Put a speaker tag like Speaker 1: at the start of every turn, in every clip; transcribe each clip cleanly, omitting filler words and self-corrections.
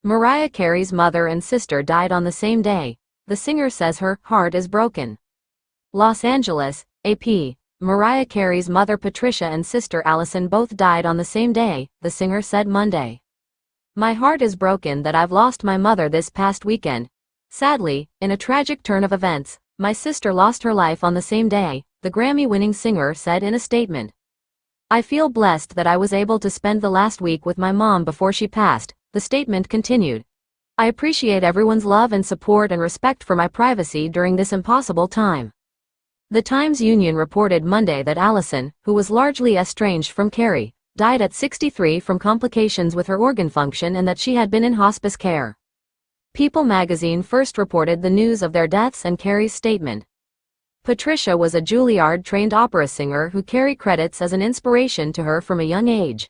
Speaker 1: Mariah Carey's mother and sister died on the same day. The singer says her heart is broken. Los Angeles, AP. Mariah Carey's mother Patricia and sister Alison both died on the same day, the singer said Monday. My heart is broken that I've lost my mother this past weekend. Sadly, in a tragic turn of events, my sister lost her life on the same day, the Grammy-winning singer said in a statement. I feel blessed that I was able to spend the last week with my mom before she passed, the statement continued. I appreciate everyone's love and support and respect for my privacy during this impossible time. The Times-Union reported Monday that Alison, who was largely estranged from Carey, died at 63 from complications with her organ function and that she had been in hospice care. People magazine first reported the news of their deaths and Carey's statement. Patricia was a Juilliard-trained opera singer who Carey credits as an inspiration to her from a young age.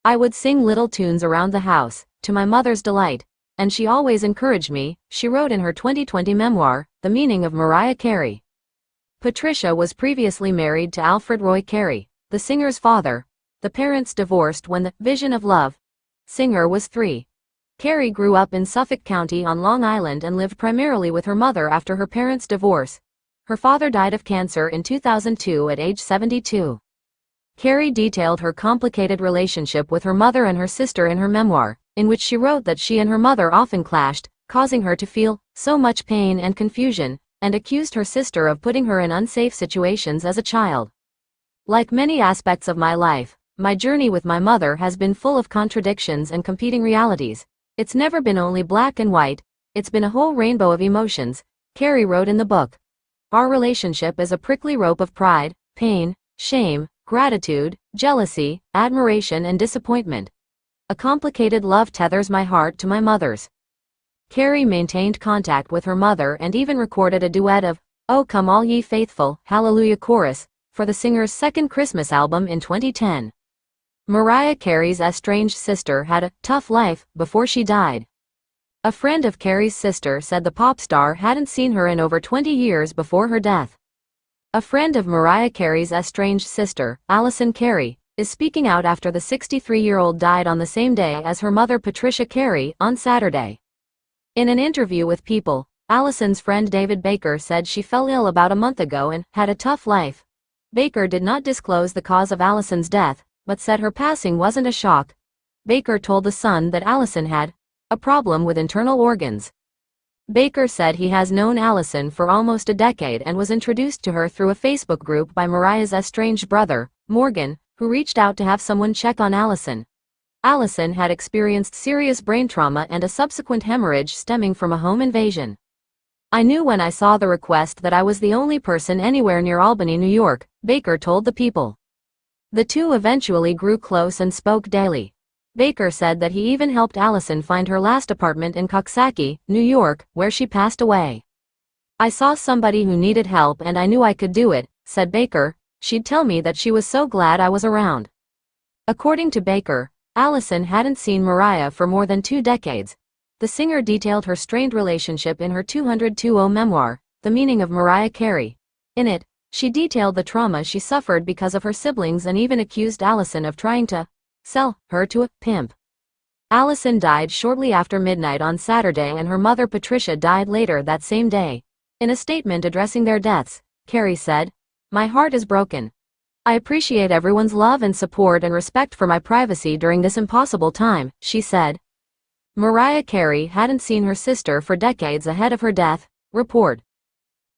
Speaker 1: I would sing little tunes around the house, to my mother's delight, and she always encouraged me, she wrote in her 2020 memoir, The Meaning of Mariah Carey. Patricia was previously married to Alfred Roy Carey, the singer's father. The parents divorced when the Vision of Love singer was 3. Carey grew up in Suffolk County on Long Island and lived primarily with her mother after her parents' divorce. Her father died of cancer in 2002 at age 72. Carey detailed her complicated relationship with her mother and her sister in her memoir, in which she wrote that she and her mother often clashed, causing her to feel so much pain and confusion, and accused her sister of putting her in unsafe situations as a child. Like many aspects of my life, my journey with my mother has been full of contradictions and competing realities. It's never been only black and white, it's been a whole rainbow of emotions, Carey wrote in the book. Our relationship is a prickly rope of pride, pain, shame, gratitude, jealousy, admiration and disappointment. A complicated love tethers my heart to my mother's. Carey maintained contact with her mother and even recorded a duet of "O Come All Ye Faithful, Hallelujah" chorus for the singer's second Christmas album in 2010. Mariah Carey's estranged sister had a tough life before she died. A friend of Carey's sister said the pop star hadn't seen her in over 20 years before her death. A friend of Mariah Carey's estranged sister, Alison Carey, is speaking out after the 63-year-old died on the same day as her mother Patricia Carey on Saturday. In an interview with People, Alison's friend David Baker said she fell ill about a month ago and had a tough life. Baker did not disclose the cause of Alison's death, but said her passing wasn't a shock. Baker told The Sun that Alison had a problem with internal organs. Baker said he has known Alison for almost a decade and was introduced to her through a Facebook group by Mariah's estranged brother, Morgan, who reached out to have someone check on Alison. Alison had experienced serious brain trauma and a subsequent hemorrhage stemming from a home invasion. I knew when I saw the request that I was the only person anywhere near Albany, New York, Baker told the People. The two eventually grew close and spoke daily. Baker said that he even helped Alison find her last apartment in Coxsackie, New York, where she passed away. I saw somebody who needed help and I knew I could do it, said Baker. She'd tell me that she was so glad I was around. According to Baker, Alison hadn't seen Mariah for more than 2 decades. The singer detailed her strained relationship in her 202 memoir, The Meaning of Mariah Carey. In it, she detailed the trauma she suffered because of her siblings and even accused Alison of trying to sell her to a pimp. Alison died shortly after midnight on Saturday and her mother Patricia died later that same day. In a statement addressing their deaths, Carey said, "My heart is broken. I appreciate everyone's love and support and respect for my privacy during this impossible time," she said. Mariah Carey hadn't seen her sister for decades ahead of her death, report.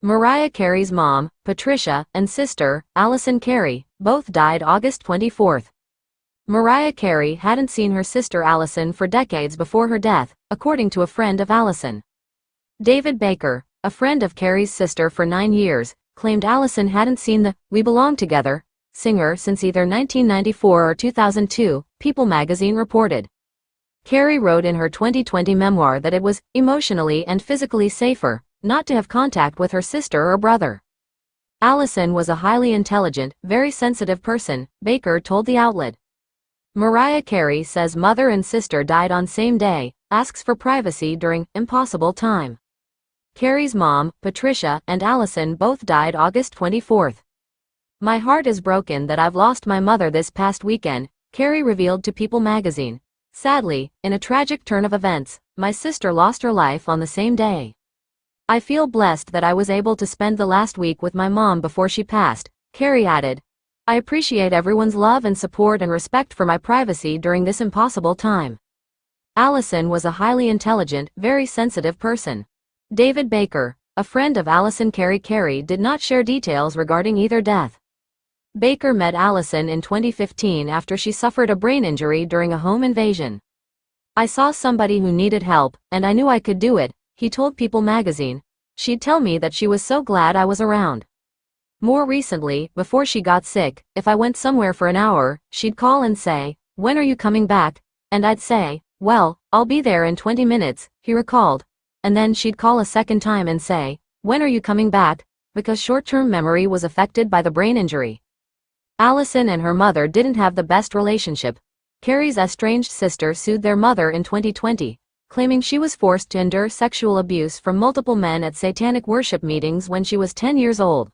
Speaker 1: Mariah Carey's mom, Patricia, and sister, Alison Carey, both died August 24. Mariah Carey hadn't seen her sister Alison for decades before her death, according to a friend of Alison. David Baker, a friend of Carey's sister for 9 years, claimed Alison hadn't seen the "We Belong Together" singer since either 1994 or 2002, People magazine reported. Carey wrote in her 2020 memoir that it was emotionally and physically safer not to have contact with her sister or brother. Alison was a highly intelligent, very sensitive person, Baker told the outlet. Mariah Carey says mother and sister died on same day, asks for privacy during impossible time. Carey's mom, Patricia, and Alison both died August 24. My heart is broken that I've lost my mother this past weekend, Carey revealed to People magazine. Sadly, in a tragic turn of events, my sister lost her life on the same day. I feel blessed that I was able to spend the last week with my mom before she passed," Carey added. "I appreciate everyone's love and support and respect for my privacy during this impossible time." Alison was a highly intelligent, very sensitive person. David Baker, a friend of Alison Carey, did not share details regarding either death. Baker met Alison in 2015 after she suffered a brain injury during a home invasion. "I saw somebody who needed help, and I knew I could do it," he told People magazine. "She'd tell me that she was so glad I was around. More recently, before she got sick, if I went somewhere for an hour, she'd call and say, 'When are you coming back?' And I'd say, 'Well, I'll be there in 20 minutes, he recalled. And then she'd call a second time and say, 'When are you coming back?' because short-term memory was affected by the brain injury." Alison and her mother didn't have the best relationship. Carey's estranged sister sued their mother in 2020, claiming she was forced to endure sexual abuse from multiple men at satanic worship meetings when she was 10 years old.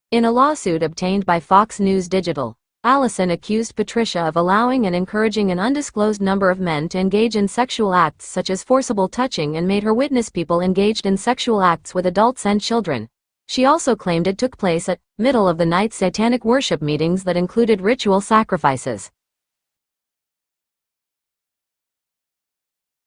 Speaker 1: In a lawsuit obtained by Fox News Digital, Alison accused Patricia of allowing and encouraging an undisclosed number of men to engage in sexual acts such as forcible touching and made her witness people engaged in sexual acts with adults and children. She also claimed it took place at middle-of-the-night satanic worship meetings that included ritual sacrifices.